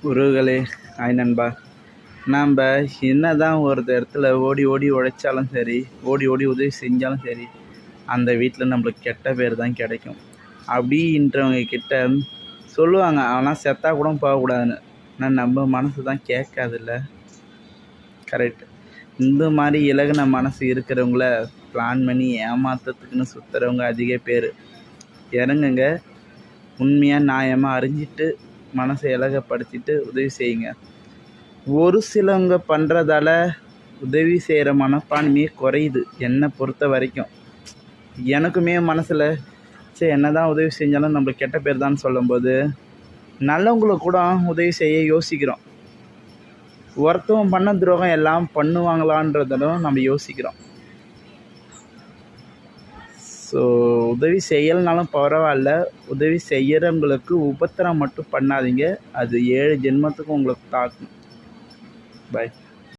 உறவுகளே, ஹாய் நண்பா. நாம் என்ன தான் ஒரு இடத்துல ஓடி ஓடி உழைச்சாலும் சரி, ஓடி ஓடி உதவி செஞ்சாலும் சரி, அந்த வீட்டில் நம்மளுக்கு கெட்ட பேர் தான் கிடைக்கும். அப்படின்றவங்க கிட்ட சொல்லுவாங்க, ஆனால் செத்தா கூட போகக்கூடாதுன்னு. ஆனால் நம்ம மனசு தான் கேட்காதில்ல. கரெக்ட். இந்த மாதிரி இலகுன மனசு இருக்கிறவங்கள பிளான் பண்ணி ஏமாத்துறதுக்குன்னு சுற்றுறவங்க அதிக பேர். இறங்குங்க, உண்மையாக நியாயமாக அறிஞ்சிட்டு மனசை இலகப்படுத்திட்டு உதவி செய்யுங்க. ஒரு சிலவங்க பண்ணுறதால உதவி செய்கிற மனப்பான்மையே குறையுது என்னை பொறுத்த வரைக்கும். எனக்குமே மனசில் சரி என்ன தான் உதவி செஞ்சாலும் நம்மளுக்கு கெட்ட பேர் தான் சொல்லும்போது நல்லவங்களுக்கு கூட உதவி செய்ய யோசிக்கிறோம். ஒருத்தவன் பண்ண துரோகம் எல்லாம் பண்ணுவாங்களான்றதும் நம்ம யோசிக்கிறோம். ஸோ உதவி செய்யலைனாலும் பரவாயில்ல, உதவி செய்கிறவங்களுக்கு உபத்திரம் மட்டும் பண்ணாதீங்க. அது 7 ஜென்மத்துக்கும் உங்களுக்கு தாக்கும். பாய்.